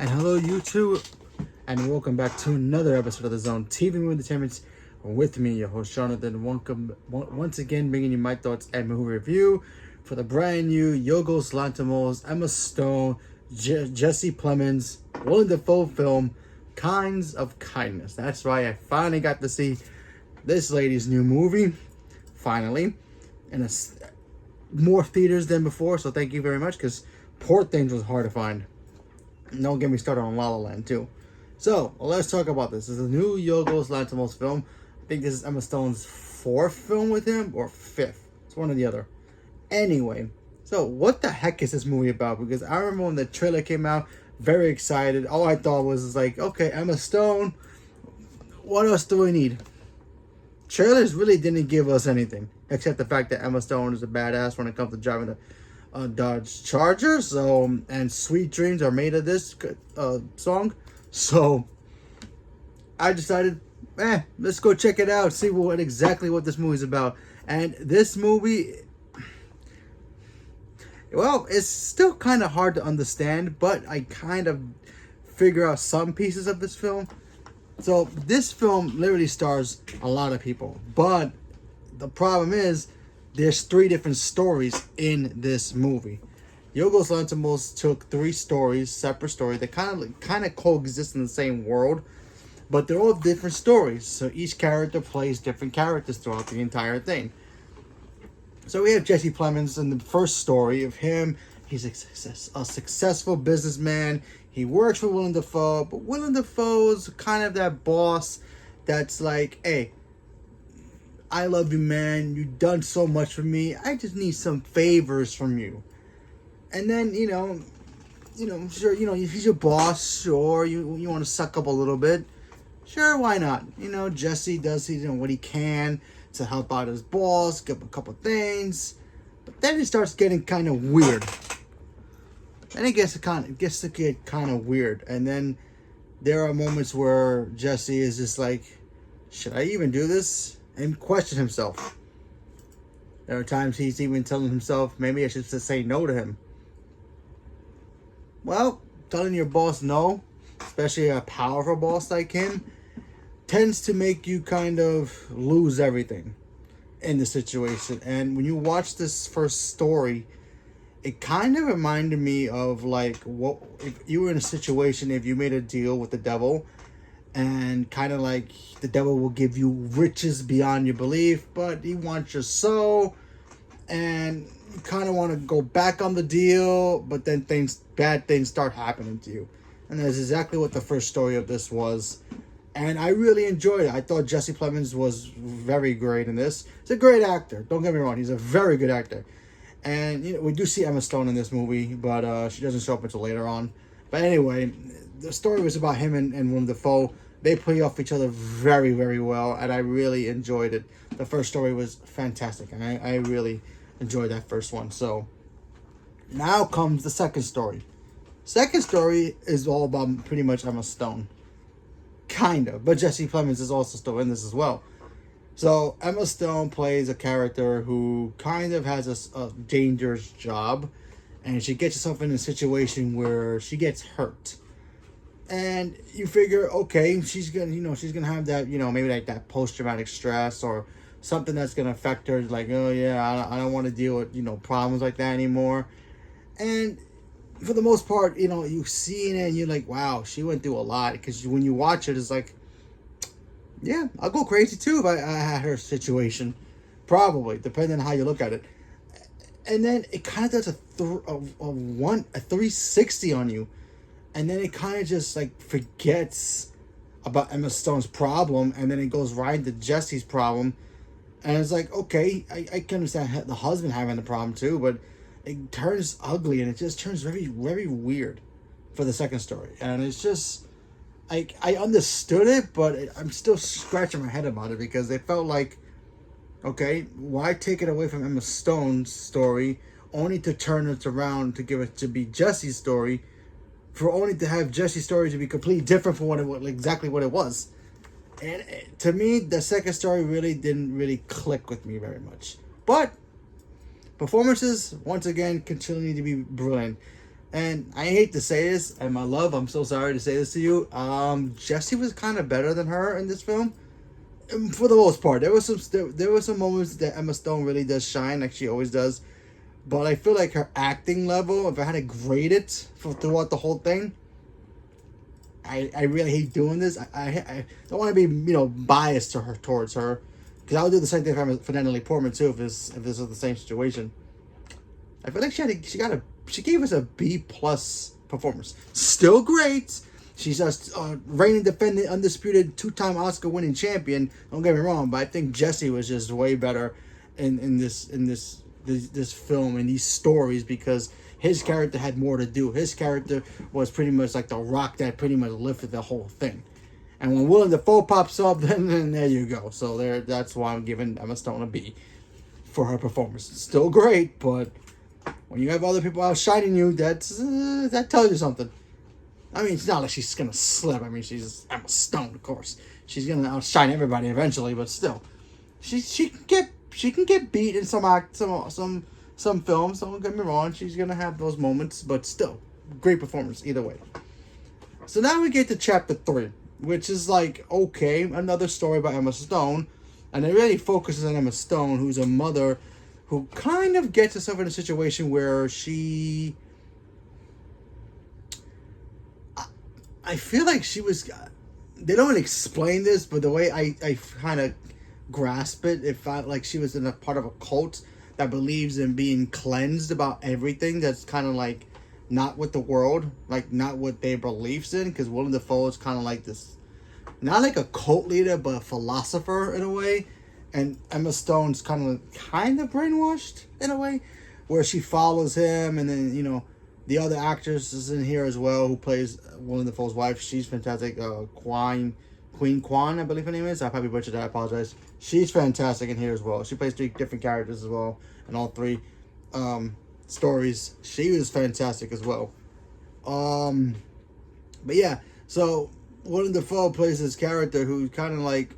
And hello, YouTube, and welcome back to another episode of the Zone TV Movie Entertainment with me, your host Jonathan. Once again, bringing you my thoughts and movie review for the brand new Yorgos Lanthimos, Emma Stone, Jesse Plemons, Willem Dafoe film, Kinds of Kindness. That's right, I finally got to see this lady's new movie, finally, in more theaters than before. So thank you very much, because Poor Things was hard to find. Don't get me started on La La Land too. So let's talk about this. This is a new Yorgos Lanthimos film. I think this is Emma Stone's fourth film with him, or fifth. It's one or the other. Anyway, so what the heck is this movie about? Because I remember when the trailer came out, very excited. All I thought was like, okay, Emma Stone. What else do we need? Trailers really didn't give us anything, except the fact that Emma Stone is a badass when it comes to driving the Dodge Charger. So, and Sweet Dreams are made of this song. So I decided, let's go check it out, see exactly what this movie's about. And this movie, well, it's still kind of hard to understand, but I kind of figure out some pieces of this film. So this film literally stars a lot of people, but the problem is there's three different stories in this movie. Yorgos Lanthimos took three stories, separate stories, that kind of coexist in the same world, but they're all different stories. So each character plays different characters throughout the entire thing. So we have Jesse Plemons in the first story of him. He's a successful businessman. He works for Willem Dafoe, but Willem Dafoe's kind of that boss that's like, hey, I love you, man. You've done so much for me. I just need some favors from you. And then, sure, if he's your boss, sure, you want to suck up a little bit. Sure, why not? Jesse does what he can to help out his boss, give him a couple things. But then it starts getting kind of weird. And it gets to get kind of weird. And then there are moments where Jesse is just like, should I even do this? And question himself. There are times he's even telling himself, maybe I should just say no to him. Well, telling your boss no, especially a powerful boss like him, tends to make you kind of lose everything in the situation. And when you watch this first story, it kind of reminded me of like what if you were in a situation, if you made a deal with the devil, and kind of like the devil will give you riches beyond your belief, but he wants your soul, and you kind of want to go back on the deal, but then bad things start happening to you. And that's exactly what the first story of this was. And I really enjoyed it. I thought Jesse Plemons was very great in this. He's a great actor. Don't get me wrong. He's a very good actor. And we do see Emma Stone in this movie, but she doesn't show up until later on. But anyway, the story was about him and Willem Dafoe. They play off each other very, very well, and I really enjoyed it. The first story was fantastic, and I really enjoyed that first one. So now comes the second story. Second story is all about pretty much Emma Stone. Kind of, but Jesse Plemons is also still in this as well. So Emma Stone plays a character who kind of has a dangerous job, and she gets herself in a situation where she gets hurt. And you figure, okay, she's gonna have that, maybe like that post-traumatic stress or something that's gonna affect her. Like, oh yeah, I don't want to deal with problems like that anymore. And for the most part, you've seen it and you're like, wow, she went through a lot. Because when you watch it, it's like, yeah, I'll go crazy too if I had her situation. Probably, depending on how you look at it. And then it kind of does a 360 on you. And then it kind of just like forgets about Emma Stone's problem. And then it goes right into Jesse's problem. And it's like, okay, I can understand the husband having the problem too. But it turns ugly and it just turns very, very weird for the second story. And it's just, I understood it, but I'm still scratching my head about it, because it felt like, okay, why take it away from Emma Stone's story only to turn it around to give it to be Jesse's story, for only to have Jesse's story to be completely different from exactly what it was. And to me, the second story really didn't really click with me very much. But performances, once again, continue to be brilliant. And I hate to say this, and my love, I'm so sorry to say this to you. Jessie was kind of better than her in this film, for the most part. There were some moments that Emma Stone really does shine, like she always does. But I feel like her acting level, if I had to grade it throughout the whole thing, I really hate doing this. I don't want to be biased towards her, because I would do the same thing for Natalie Portman too if this was the same situation. I feel like she gave us a B+ performance. Still great. She's just reigning, defending, undisputed 2-time Oscar winning champion. Don't get me wrong, but I think Jessie was just way better in this film and these stories, because his character had more to do. His character was pretty much like the rock that pretty much lifted the whole thing. And when Willem Dafoe pops up, then there you go. So that's why I'm giving Emma Stone a B for her performance. Still great, but when you have other people outshining you, that tells you something. I mean, it's not like she's gonna slip. I mean, she's Emma Stone, of course. She's gonna outshine everybody eventually, but still, she can get beat in some films. Don't get me wrong. She's gonna have those moments, but still, great performance either way. So now we get to chapter 3, which is like, okay, another story by Emma Stone, and it really focuses on Emma Stone, who's a mother who kind of gets herself in a situation where she... I feel like she was... They don't explain this, but the way I kind of grasp it felt like she was in a part of a cult that believes in being cleansed about everything that's kind of like not with the world, like not what their beliefs in, because Willem Dafoe is kind of like this, not like a cult leader, but a philosopher in a way. And Emma Stone's kind of brainwashed in a way, where she follows him, and then the other actress is in here as well who plays Willem Dafoe's wife. She's fantastic. Queen Kwan, I believe her name is. I probably butchered that. I apologize. She's fantastic in here as well. She plays 3 different characters as well in all 3 stories. She was fantastic as well. But yeah, so Willem Dafoe plays this character who's kind of like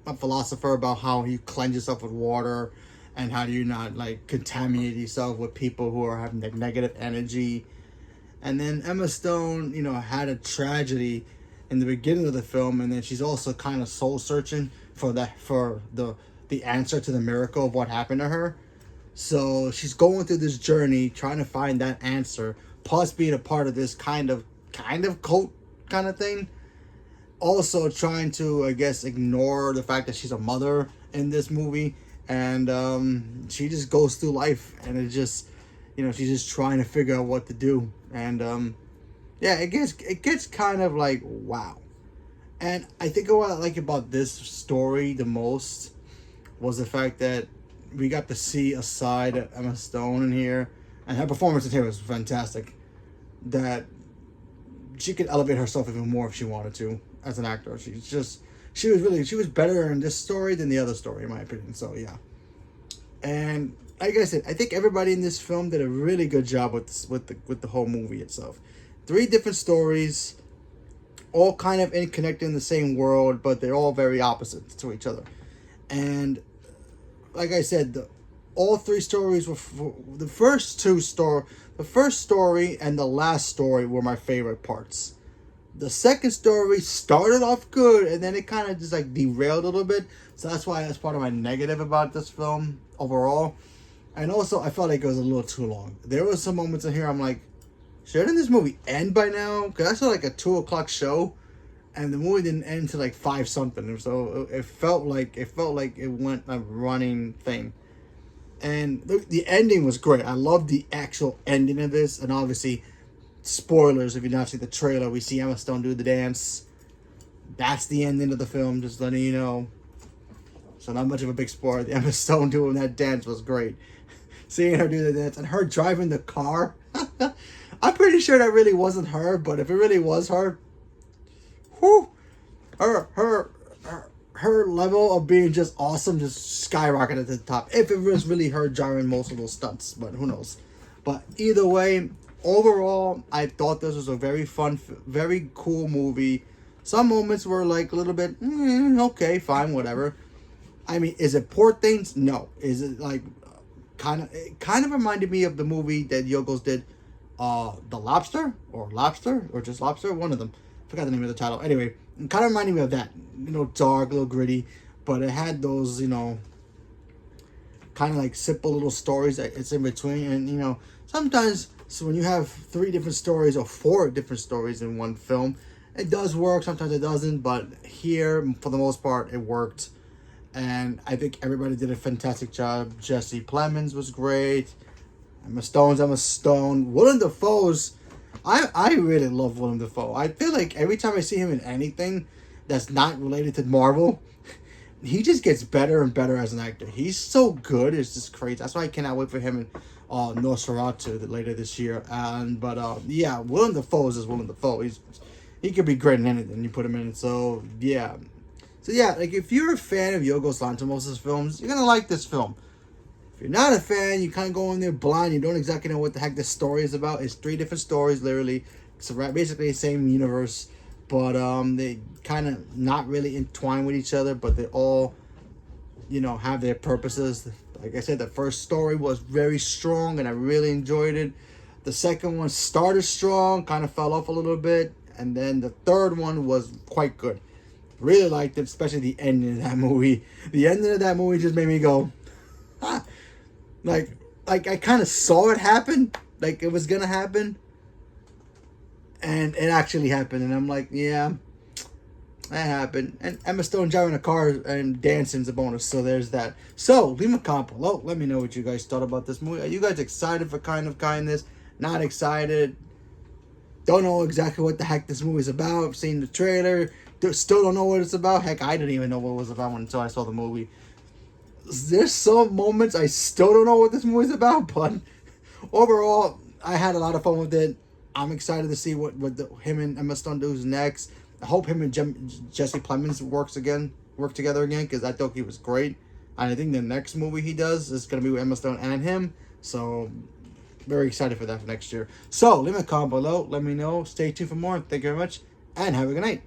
a philosopher about how you cleanse yourself with water, and how do you not like contaminate yourself with people who are having like negative energy. And then Emma Stone, had a tragedy in the beginning of the film, and then she's also kind of soul searching for the answer to the miracle of what happened to her. So she's going through this journey trying to find that answer, plus being a part of this kind of cult kind of thing. Also trying to, I guess, ignore the fact that she's a mother in this movie, and she just goes through life, and it just, she's just trying to figure out what to do, and yeah, it gets kind of like, wow. And I think what I like about this story the most was the fact that we got to see a side of Emma Stone in here, and her performance in here was fantastic. That she could elevate herself even more if she wanted to as an actor. She was better in this story than the other story, in my opinion. So yeah. And like I said, I think everybody in this film did a really good job with the whole movie itself. 3 different stories, all kind of interconnected in the same world, but they're all very opposite to each other. And like I said, all 3 stories were the first story and the last story were my favorite parts. The second story started off good, and then it kind of just like derailed a little bit. So that's why that's part of my negative about this film overall. And also, I felt like it was a little too long. There were some moments in here I'm like, shouldn't this movie end by now? Because I saw like a 2:00 show, and the movie didn't end until like 5 something. So it felt like it went a running thing. And the ending was great. I love the actual ending of this, and obviously, spoilers if you've not seen the trailer, we see Emma Stone do the dance. That's the ending of the film, just letting you know. So not much of a big spoiler. The Emma Stone doing that dance was great. Seeing her do the dance and her driving the car. I'm pretty sure that really wasn't her, but if it really was her, whew, her level of being just awesome just skyrocketed to the top. If it was really her driving most of those stunts, but who knows. But either way, overall, I thought this was a very fun, very cool movie. Some moments were like a little bit, okay, fine, whatever. I mean, is it poor things? No. Is it like, it kind of reminded me of the movie that Yorgos did, The Lobster or just Lobster, one of them. Forgot the name of the title. Anyway, it kind of reminded me of that. Dark, a little gritty, but it had those kind of like simple little stories that it's in between. And sometimes, so when you have 3 different stories or 4 different stories in one film, it does work. Sometimes it doesn't, but here for the most part it worked. And I think everybody did a fantastic job. Jesse Plemons was great. Emma Stone. Willem Dafoe's, I really love Willem Dafoe. I feel like every time I see him in anything that's not related to Marvel, he just gets better and better as an actor. He's so good, it's just crazy. That's why I cannot wait for him in Nosferatu later this year. Yeah, Willem Dafoe is just Willem Dafoe. He could be great in anything you put him in. So yeah, like if you're a fan of Yorgos Lanthimos' films, you're gonna like this film. If you're not a fan, you kind of go in there blind. You don't exactly know what the heck this story is about. It's 3 different stories, literally. It's basically the same universe, but they kind of not really entwined with each other, but they all, have their purposes. Like I said, the first story was very strong, and I really enjoyed it. The second one started strong, kind of fell off a little bit, and then the third one was quite good. Really liked it, especially the ending of that movie. The ending of that movie just made me go, ah. Like I kind of saw it happen, like it was gonna happen, and it actually happened, and I'm like, yeah, that happened. And Emma Stone driving a car and dancing's a bonus, so there's that. So leave a comment below. Let me know what you guys thought about this movie. Are you guys excited for Kind of Kindness? Not excited? Don't know exactly what the heck this movie's about. I've seen the trailer. Still don't know what it's about. Heck, I didn't even know what it was about until I saw the movie. There's some moments I still don't know what this movie's about, but overall, I had a lot of fun with it. I'm excited to see what him and Emma Stone does next. I hope him and Jesse Plemons work together again, because I thought he was great. And I think the next movie he does is going to be with Emma Stone and him. So, very excited for that for next year. So, leave a comment below. Let me know. Stay tuned for more. Thank you very much, and have a good night.